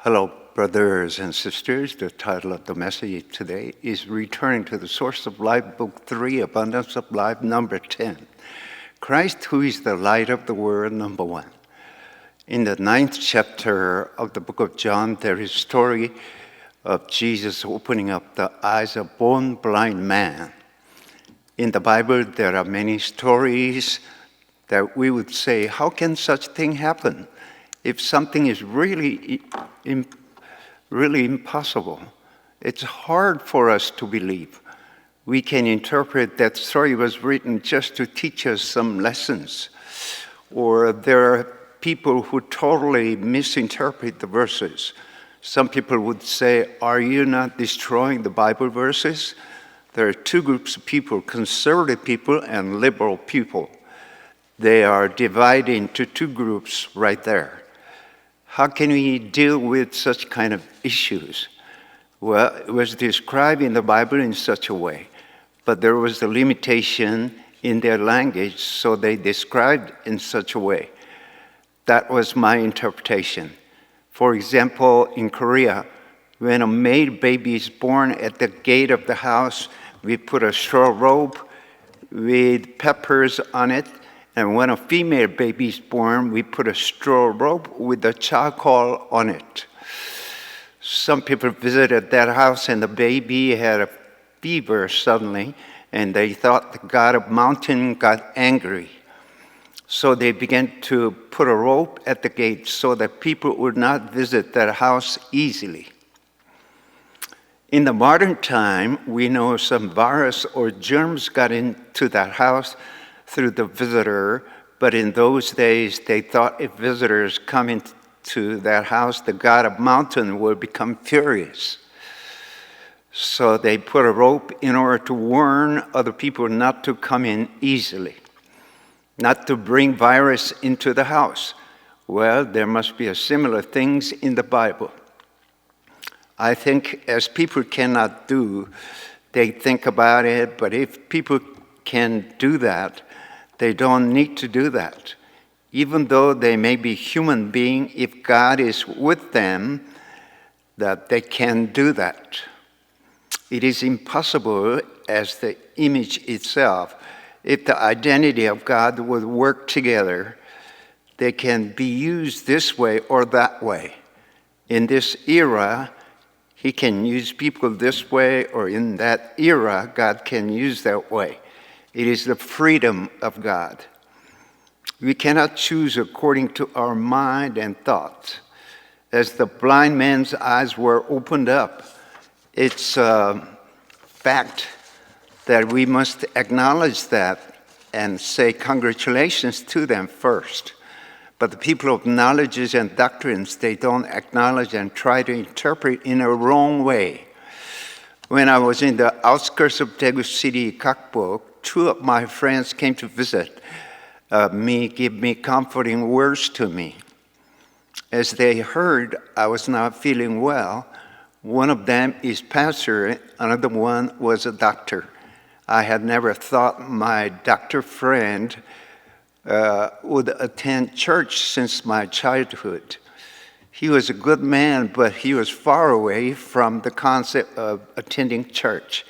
Hello, brothers and sisters. The title of the message today is Returning to the Source of Life, Book 3, Abundance of Life, number 10. Christ, who is the light of the world, number 1. In the 9th chapter of the book of John, there is a story of Jesus opening up the eyes of a born blind man. In the Bible, there are many stories that we would say, how can such thing happen? If something is really impossible, it's hard for us to believe. We can interpret that story was written just to teach us some lessons. Or there are people who totally misinterpret the verses. Some people would say, are you not destroying the Bible verses? There are two groups of people, conservative people and liberal people. They are divided into two groups right there. How can we deal with such kind of issues? Well, it was described in the Bible in such a way, but there was a limitation in their language, so they described in such a way. That was my interpretation. For example, in Korea, when a male baby is born at the gate of the house, we put a straw rope with peppers on it. And when a female baby is born, we put a straw rope with a charcoal on it. Some people visited that house and the baby had a fever suddenly, and they thought the god of mountain got angry. So they began to put a rope at the gate so that people would not visit that house easily. In the modern time, we know some virus or germs got into that house through the visitor, but in those days they thought if visitors come into that house, the god of mountain would become furious. So they put a rope in order to warn other people not to come in easily, not to bring virus into the house. Well, there must be similar things in the Bible. I think as people cannot do, they think about it, but if people can do that, they don't need to do that. Even though they may be human beings, if God is with them, that they can do that. It is impossible as the image itself. If the identity of God would work together, they can be used this way or that way. In this era, He can use people this way, or in that era, God can use that way. It is the freedom of God. We cannot choose according to our mind and thoughts. As the blind man's eyes were opened up, it's a fact that we must acknowledge that and say congratulations to them first. But the people of knowledges and doctrines, they don't acknowledge and try to interpret in a wrong way. When I was in the outskirts of Daegu City, Gakpo, two of my friends came to visit me, give me comforting words to me. As they heard I was not feeling well, one of them is pastor, another one was a doctor. I had never thought my doctor friend would attend church since my childhood. He was a good man, but he was far away from the concept of attending church.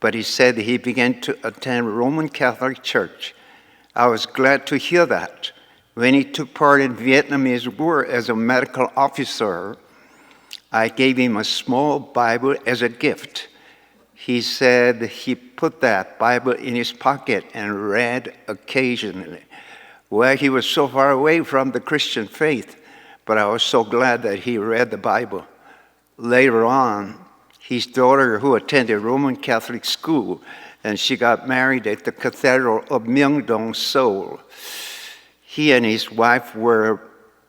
But he said he began to attend Roman Catholic Church. I was glad to hear that. When he took part in Vietnamese war as a medical officer, I gave him a small Bible as a gift. He said he put that Bible in his pocket and read occasionally. Well, he was so far away from the Christian faith, but I was so glad that he read the Bible. Later on, his daughter, who attended Roman Catholic school, and she got married at the Cathedral of Myeongdong, Seoul. He and his wife were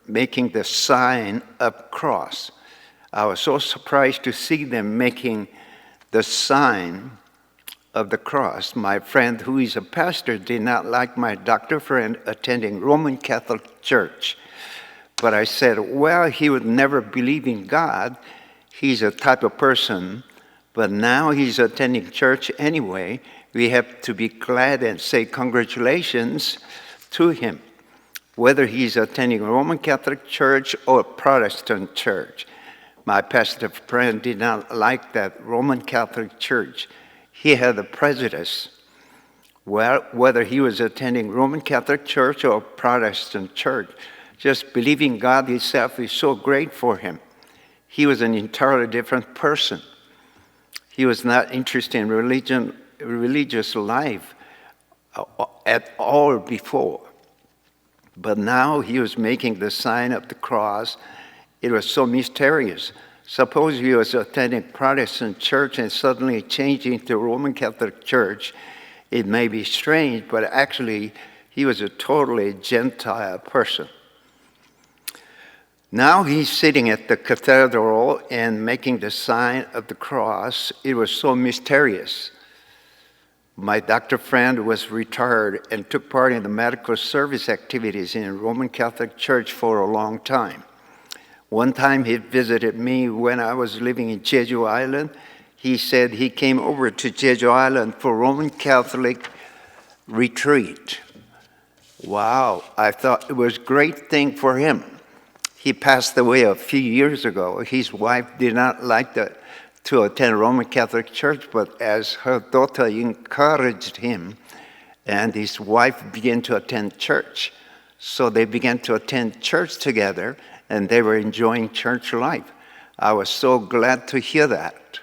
making the sign of cross. I was so surprised to see them making the sign of the cross. My friend, who is a pastor, did not like my doctor friend attending Roman Catholic Church. But I said, well, he would never believe in God. He's a type of person, but now he's attending church anyway. We have to be glad and say congratulations to him, whether he's attending a Roman Catholic Church or a Protestant church. My pastor friend did not like that Roman Catholic Church. He had a prejudice. Well, whether he was attending Roman Catholic Church or Protestant church, just believing God himself is so great for him. He was an entirely different person. He was not interested in religious life at all before. But now he was making the sign of the cross. It was so mysterious. Suppose he was attending Protestant church and suddenly changing to Roman Catholic Church. It may be strange, but actually he was a totally Gentile person. Now he's sitting at the cathedral and making the sign of the cross. It was so mysterious. My doctor friend was retired and took part in the medical service activities in a Roman Catholic Church for a long time. One time he visited me when I was living in Jeju Island. He said he came over to Jeju Island for Roman Catholic retreat. Wow, I thought it was a great thing for him. He passed away a few years ago. His wife did not like to attend Roman Catholic Church, but as her daughter encouraged him, and his wife began to attend church. So they began to attend church together, and they were enjoying church life. I was so glad to hear that.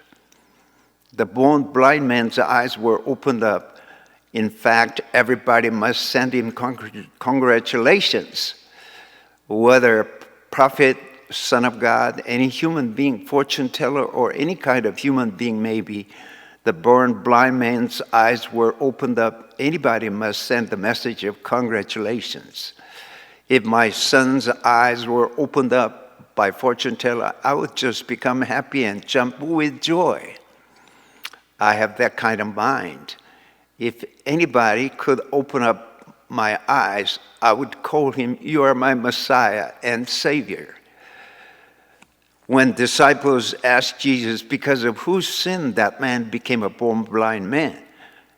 The born blind man's eyes were opened up. In fact, everybody must send him congratulations. Whether prophet, son of God, any human being, fortune teller, or any kind of human being maybe, the born blind man's eyes were opened up. Anybody must send the message of congratulations. If my son's eyes were opened up by fortune teller, I would just become happy and jump with joy. I have that kind of mind. If anybody could open up my eyes, I would call him, "You are my Messiah and Savior." When disciples asked Jesus because of whose sin that man became a born blind man,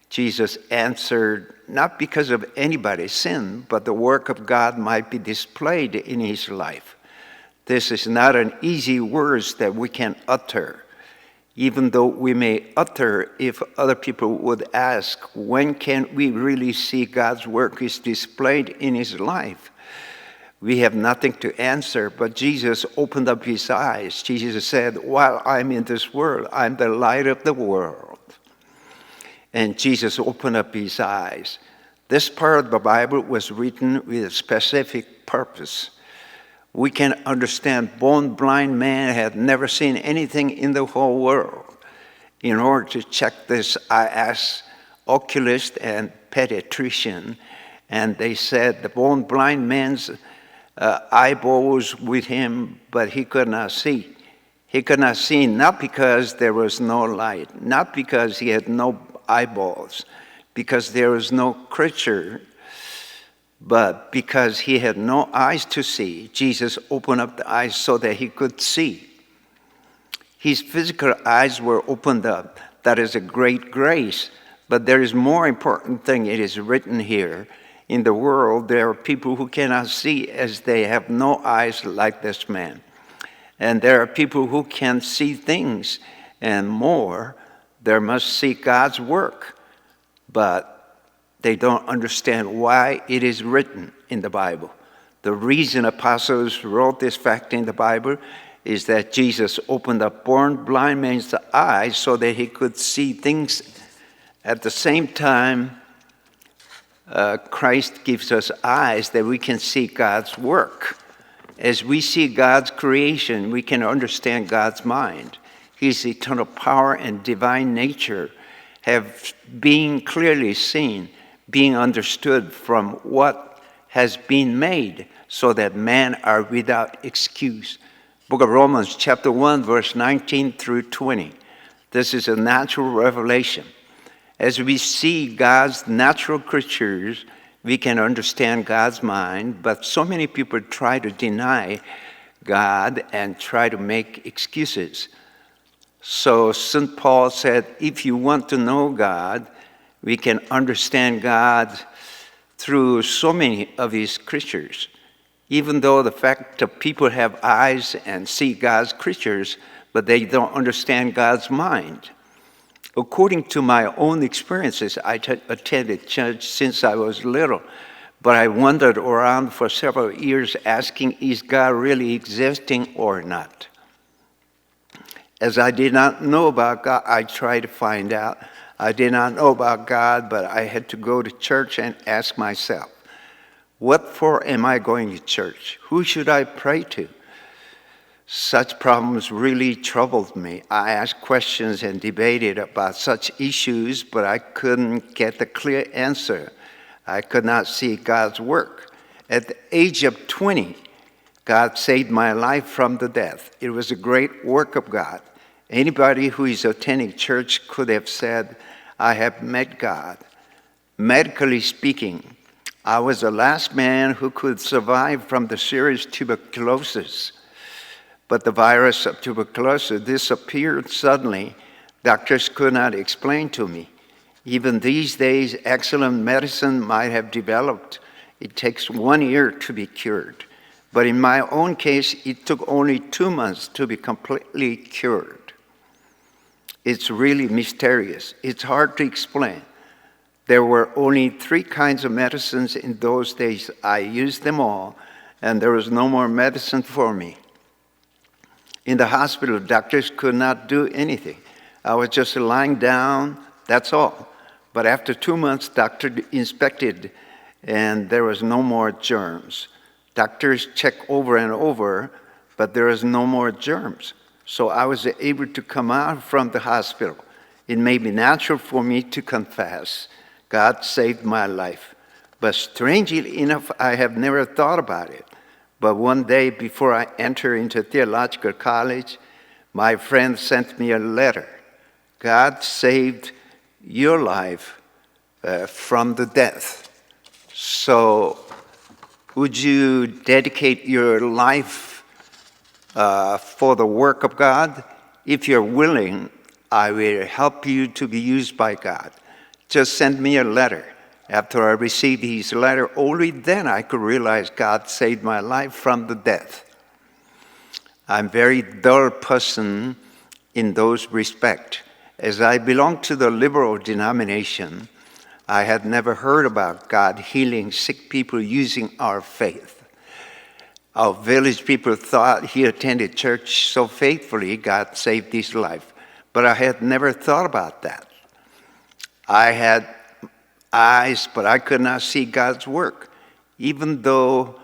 Jesus answered, not because of anybody's sin, but the work of God might be displayed in his life. This is not an easy words that we can utter, even though we may utter if other people would ask, when can we really see God's work is displayed in his life? We have nothing to answer, but Jesus opened up his eyes. Jesus said, while I'm in this world, I'm the light of the world. And Jesus opened up his eyes. This part of the Bible was written with a specific purpose. We can understand born blind man had never seen anything in the whole world. In order to check this, I asked oculist and pediatrician, and they said the born blind man's eyeballs with him, but he could not see. He could not see not because there was no light, not because he had no eyeballs, because there was no creature, but because he had no eyes to see. Jesus opened up the eyes so that he could see. His physical eyes were opened up. That is a great grace. But there is more important thing. It is written here. In the world, there are people who cannot see as they have no eyes like this man. And there are people who can see things and more. They must see God's work. But they don't understand why it is written in the Bible. The reason apostles wrote this fact in the Bible is that Jesus opened up born blind man's eyes so that he could see things. At the same time, Christ gives us eyes that we can see God's work. As we see God's creation, we can understand God's mind. His eternal power and divine nature have been clearly seen, being understood from what has been made, so that men are without excuse. Book of Romans chapter 1, verse 19 through 20. This is a natural revelation. As we see God's natural creatures, we can understand God's mind, but so many people try to deny God and try to make excuses. So St. Paul said, if you want to know God, we can understand God through so many of his creatures. even though the fact that people have eyes and see God's creatures, but they don't understand God's mind. According to my own experiences, I attended church since I was little, but I wandered around for several years asking, is God really existing or not? As I did not know about God, I tried to find out. I did not know about God, but I had to go to church and ask myself, what for am I going to church? Who should I pray to? Such problems really troubled me. I asked questions and debated about such issues, but I couldn't get a clear answer. I could not see God's work. At the age of 20, God saved my life from the death. It was a great work of God. Anybody who is attending church could have said, I have met God. Medically speaking, I was the last man who could survive from the serious tuberculosis. But the virus of tuberculosis disappeared suddenly. Doctors could not explain to me. Even these days, excellent medicine might have developed. It takes 1 year to be cured. But in my own case, it took only 2 months to be completely cured. It's really mysterious. It's hard to explain. There were only 3 kinds of medicines in those days. I used them all, and there was no more medicine for me. In the hospital, doctors could not do anything. I was just lying down, that's all. But after 2 months, doctor inspected, and there was no more germs. Doctors checked over and over, but there was no more germs. So I was able to come out from the hospital. It may be natural for me to confess, God saved my life. But strangely enough, I have never thought about it. But one day before I entered into theological college, my friend sent me a letter. God saved your life from the death. So would you dedicate your life for the work of God? If you're willing, I will help you to be used by God. Just send me a letter. After I received his letter, only then I could realize God saved my life from the death. I'm a very dull person in those respects. As I belong to the liberal denomination, I had never heard about God healing sick people using our faith. Our village people thought he attended church so faithfully, God saved his life. But I had never thought about that. I had eyes, but I could not see God's work. Even though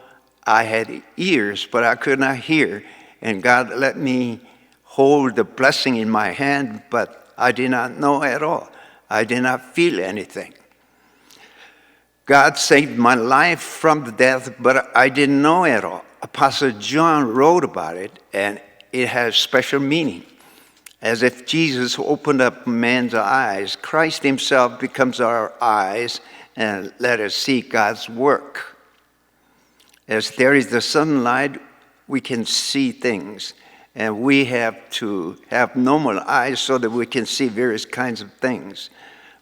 I had ears, but I could not hear. And God let me hold the blessing in my hand, but I did not know at all. I did not feel anything. God saved my life from the death, but I didn't know at all. Apostle John wrote about it, and it has special meaning. As if Jesus opened up man's eyes, Christ himself becomes our eyes and let us see God's work. As there is the sunlight, we can see things, and we have to have normal eyes so that we can see various kinds of things.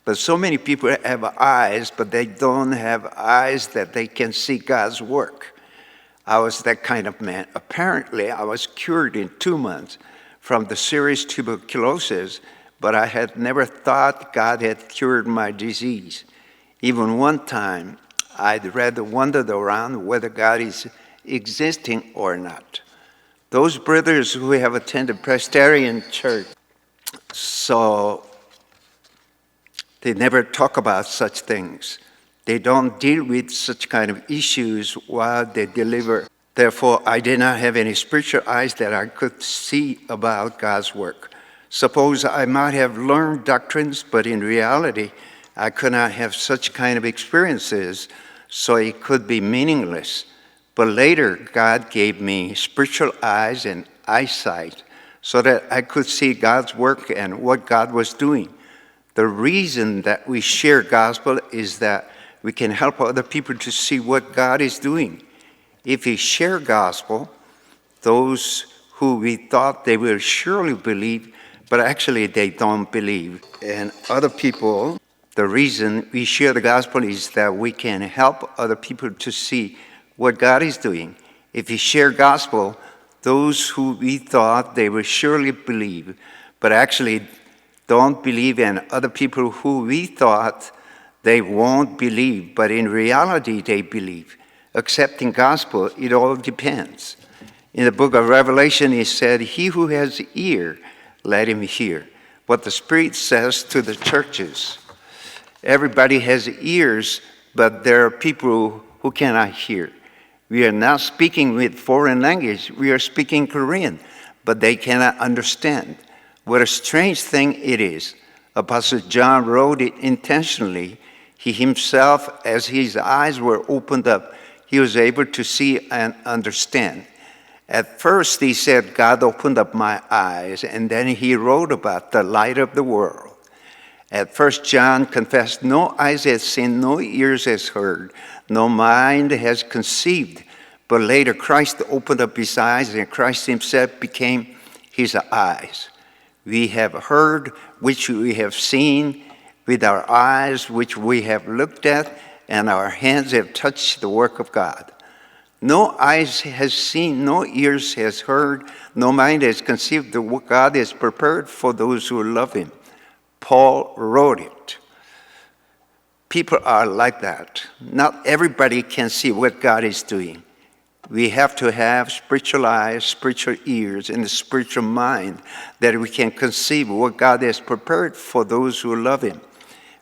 But so many people have eyes, but they don't have eyes that they can see God's work. I was that kind of man. Apparently, I was cured in 2 months from the serious tuberculosis, but I had never thought God had cured my disease. Even one time, I'd rather wondered around whether God is existing or not. Those brothers who have attended Presbyterian church, so they never talk about such things. They don't deal with such kind of issues while they deliver. Therefore, I did not have any spiritual eyes that I could see about God's work. Suppose I might have learned doctrines, but in reality, I could not have such kind of experiences, so it could be meaningless. But later, God gave me spiritual eyes and eyesight so that I could see God's work and what God was doing. The reason that we share gospel is that we can help other people to see what God is doing. If we share gospel, those who we thought they will surely believe, but actually they don't believe. And other people, the reason we share the gospel is that we can help other people to see what God is doing. If we share gospel, those who we thought they will surely believe, but actually don't believe, and other people who we thought they won't believe, but in reality they believe. Accepting gospel, it all depends. In the book of Revelation, it said, "He who has ear, let him hear what the Spirit says to the churches." Everybody has ears, but there are people who cannot hear. We are not speaking with foreign language. We are speaking Korean, but they cannot understand. What a strange thing it is. Apostle John wrote it intentionally. He himself, as his eyes were opened up, he was able to see and understand. At first, he said, God opened up my eyes, and then he wrote about the light of the world. At first, John confessed, no eyes has seen, no ears has heard, no mind has conceived. But later, Christ opened up his eyes, and Christ himself became his eyes. We have heard, which we have seen with our eyes, which we have looked at, and our hands have touched the work of God. No eyes has seen, no ears has heard, no mind has conceived the work God has prepared for those who love him. Paul wrote it. People are like that. Not everybody can see what God is doing. We have to have spiritual eyes, spiritual ears, and a spiritual mind that we can conceive what God has prepared for those who love him.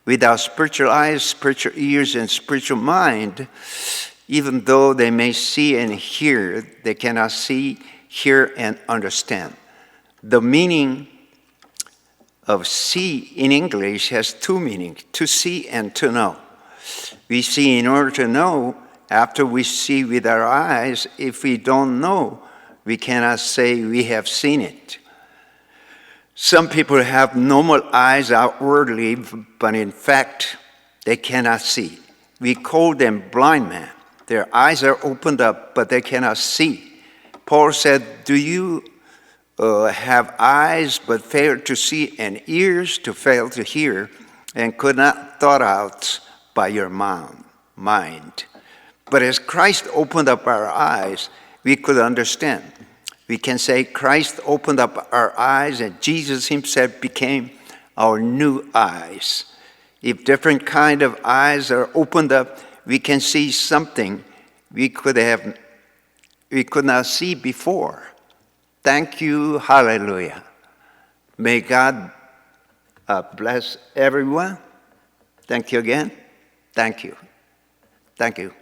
Without spiritual eyes, spiritual ears, and spiritual mind, even though they may see and hear, they cannot see, hear, and understand. The meaning of see in English has two meanings, to see and to know. We see in order to know. After we see with our eyes, if we don't know, we cannot say we have seen it. Some people have normal eyes outwardly, but in fact, they cannot see. We call them blind men. Their eyes are opened up, but they cannot see. Paul said, do you have eyes but fail to see, and ears to fail to hear, and could not thought out by your mind? But as Christ opened up our eyes, we could understand. We can say Christ opened up our eyes and Jesus himself became our new eyes. If different kind of eyes are opened up, we can see something we could not see before. Thank you, hallelujah. May God bless everyone. Thank you again. Thank you. Thank you.